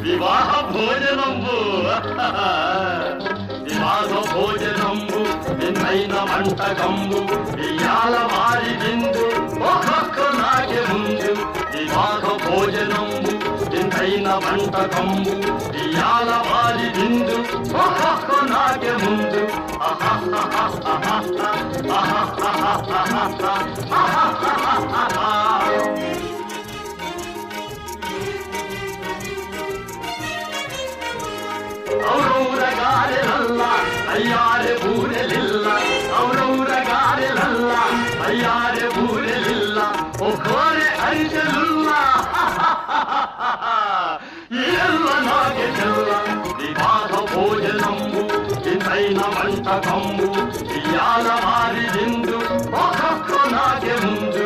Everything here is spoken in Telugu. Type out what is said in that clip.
వివాహ భోజనంబు వివాహ భోజనంబు నిన్నైన వంటకంబు ఇయాల వారి విందు ఒక్కొక్క నాకే ముందు వివాహ భోజనంబు నిన్నైన వంటకంబు ఇయాల వారి విందు ఒక్కొక్క నాకే ముందు ఔరౌరగారెలల్ల అయ్యారె బూరెలిల్ల ఔరౌరగారెలల్ల అయ్యారె బూరెలిల్ల ఒక్కోరె అరిసెలుల్ల ఇల్ల నాగే చెల్ల వివాహ భోజనంబు ఇంతైన వంటకంబు ఇయాల వారి విందు ఒక్కొక్క నాగే ముందు